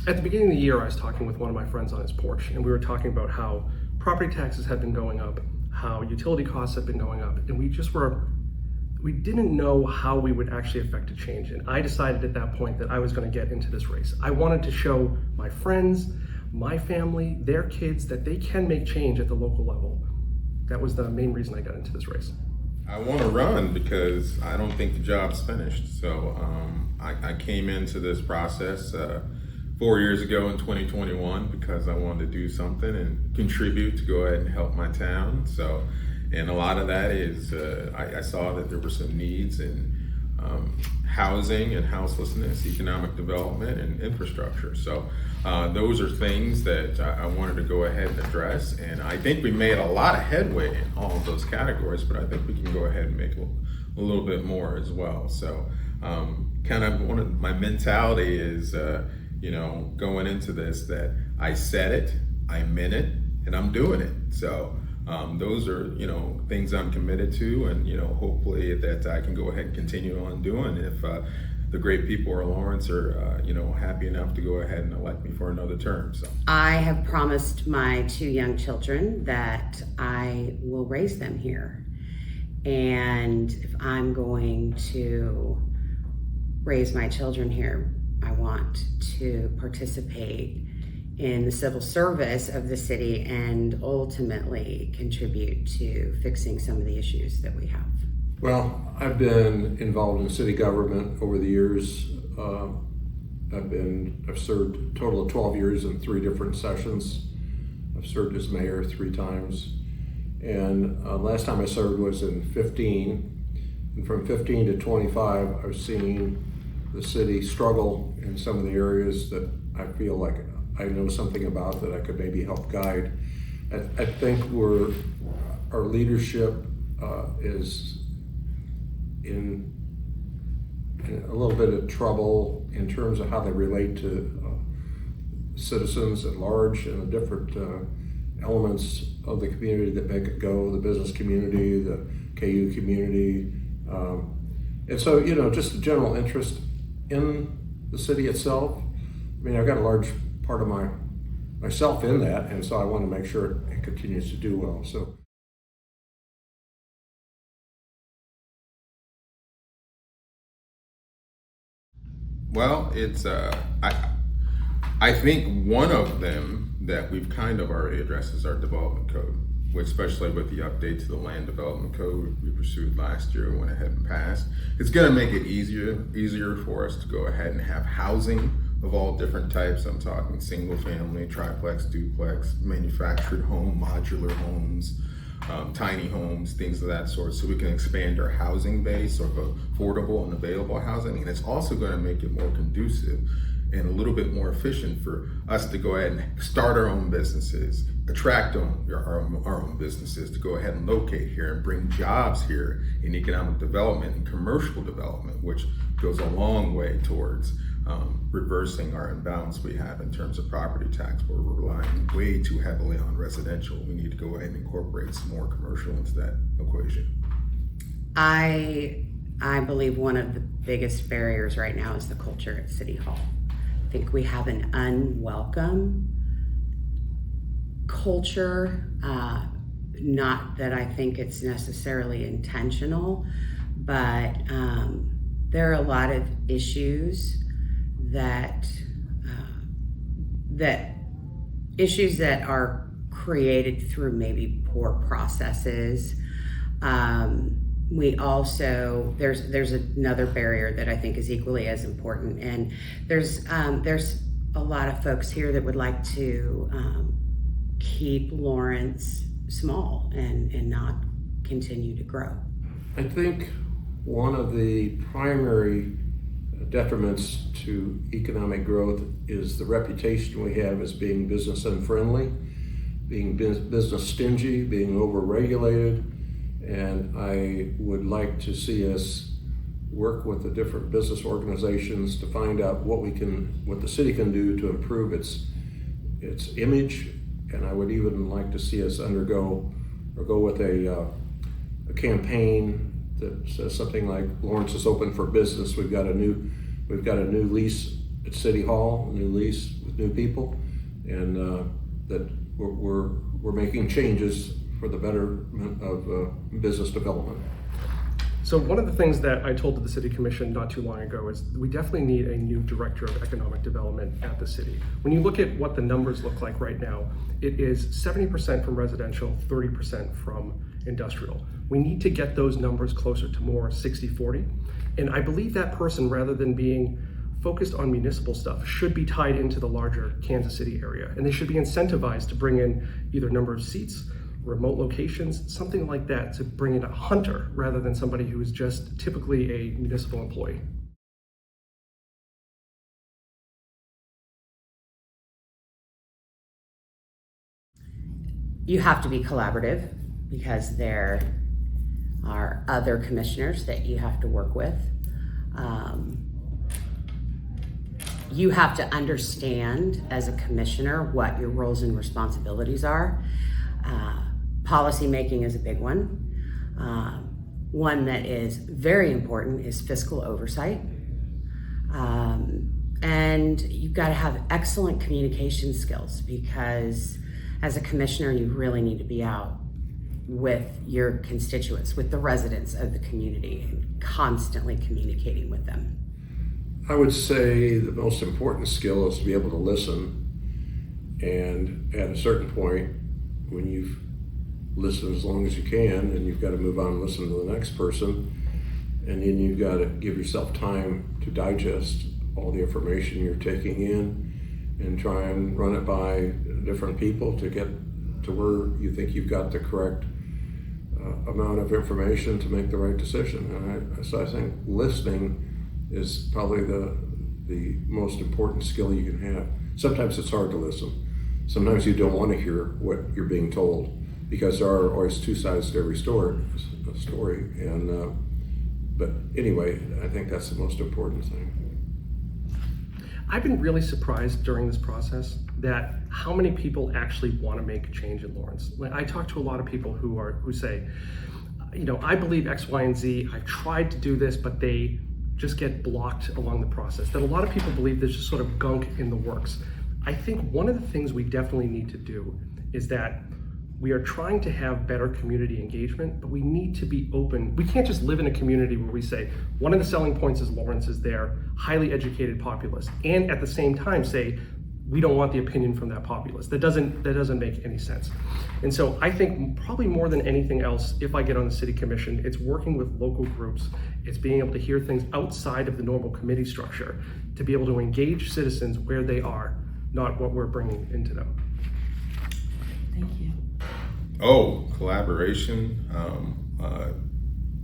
At the beginning of the year, I was talking with one of my friends on his porch, and we were talking about how property taxes had been going up, how utility costs have been going up, and we didn't know how we would actually affect a change. And I decided at that point that I was going to get into this race. I wanted to show my friends, my family, their kids that they can make change at the local level. That was the main reason I got into this race. I want to run because I don't think the job's finished. So I came into this process 4 years ago in 2021 because I wanted to do something and contribute to go ahead and help my town. So, and a lot of that is I saw that there were some needs in housing and houselessness, economic development, and infrastructure. So those are things that I wanted to go ahead and address. And I think we made a lot of headway in all of those categories, but I think we can go ahead and make a little bit more as well. So kind of one of my mentality is, going into this, that I said it, I meant it, and I'm doing it. So those are, things I'm committed to, and, hopefully that I can go ahead and continue on doing if the great people of Lawrence are, happy enough to go ahead and elect me for another term. So I have promised my 2 young children that I will raise them here. And if I'm going to raise my children here, I want to participate in the civil service of the city and ultimately contribute to fixing some of the issues that we have. Well, I've been involved in city government over the years. I've served a total of 12 years in 3 different sessions. I've served as mayor 3 times. And last time I served was in 15. And from 15 to 25, I've seen the city struggle in some of the areas that I feel like I know something about that I could maybe help guide. I think our leadership is in a little bit of trouble in terms of how they relate to citizens at large and the different elements of the community that make it go, the business community, the KU community. And so, just a general interest in the city itself. I mean, I've got a large part of myself in that, and so I want to make sure it continues to do well. So. well, it's I think one of them that we've kind of already addressed is our development code, which, especially with the update to the land development code we pursued last year and went ahead and passed. It's going to make it easier for us to go ahead and have housing of all different types. I'm talking single family, triplex, duplex, manufactured home, modular homes, tiny homes, things of that sort, so we can expand our housing base of affordable and available housing. And it's also going to make it more conducive and a little bit more efficient for us to go ahead and start our own businesses, attract our own businesses, to go ahead and locate here and bring jobs here in economic development and commercial development, which goes a long way towards reversing our imbalance we have in terms of property tax, where we're relying way too heavily on residential. We need to go ahead and incorporate some more commercial into that equation. I believe one of the biggest barriers right now is the culture at City Hall. I think we have an unwelcome culture, not that I think it's necessarily intentional, but there are a lot of issues that are created through maybe poor processes. We also, there's another barrier that I think is equally as important, and there's a lot of folks here that would like to keep Lawrence small and not continue to grow. I think one of the primary detriments to economic growth is the reputation we have as being business unfriendly, being business stingy, being overregulated. And I would like to see us work with the different business organizations to find out what the city can do to improve its image. And I would even like to see us go with a campaign that says something like Lawrence is open for business. We've got a new lease at City Hall, a new lease with new people, and that we're making changes for the betterment of business development. So one of the things that I told to the City Commission not too long ago is we definitely need a new director of economic development at the city. When you look at what the numbers look like right now, it is 70% from residential, 30% from industrial. We need to get those numbers closer to more 60-40. And I believe that person, rather than being focused on municipal stuff, should be tied into the larger Kansas City area. And they should be incentivized to bring in either number of seats, remote locations, something like that, to bring in a hunter rather than somebody who is just typically a municipal employee. You have to be collaborative because there are other commissioners that you have to work with. You have to understand as a commissioner what your roles and responsibilities are. Policy making is a big one. One that is very important is fiscal oversight. And you've got to have excellent communication skills, because as a commissioner, you really need to be out with your constituents, with the residents of the community, and constantly communicating with them. I would say the most important skill is to be able to listen, and at a certain point, when you've listened as long as you can, and you've got to move on and listen to the next person, and then you've got to give yourself time to digest all the information you're taking in and try and run it by different people to get to where you think you've got the correct amount of information to make the right decision. And so I think listening is probably the most important skill you can have. Sometimes it's hard to listen. Sometimes you don't want to hear what you're being told, because there are always two sides to every story. And but anyway, I think that's the most important thing. I've been really surprised during this process that how many people actually want to make a change in Lawrence. Like, I talk to a lot of people who say, you know, I believe X, Y, and Z. I've tried to do this, but they just get blocked along the process. That a lot of people believe there's just sort of gunk in the works. I think one of the things we definitely need to do is that we are trying to have better community engagement, but we need to be open. We can't just live in a community where we say, one of the selling points is Lawrence is their highly educated populace, and at the same time say, we don't want the opinion from that populace. That doesn't make any sense. And so I think probably more than anything else, if I get on the city commission, it's working with local groups. It's being able to hear things outside of the normal committee structure, to be able to engage citizens where they are, not what we're bringing into them. Thank you. Oh, collaboration,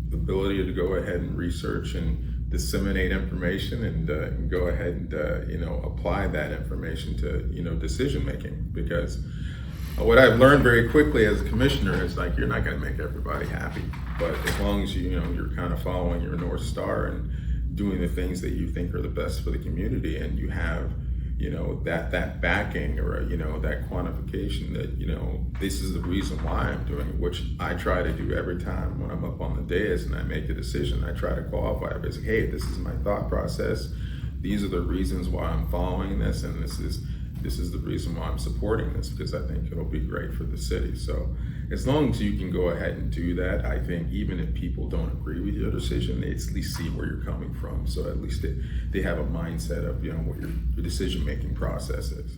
the ability to go ahead and research and disseminate information, and go ahead and apply that information to decision making. Because what I've learned very quickly as a commissioner is, like, you're not going to make everybody happy, but as long as you're kind of following your North Star and doing the things that you think are the best for the community, and you have that backing, or that quantification that this is the reason why I'm doing it, which I try to do every time when I'm up on the dais and I make a decision. I try to qualify it as, hey, this is my thought process, these are the reasons why I'm following this, and this is the reason why I'm supporting this, because I think it'll be great for the city. So as long as you can go ahead and do that, I think even if people don't agree with your decision, they at least see where you're coming from. So at least they have a mindset of what your decision-making process is.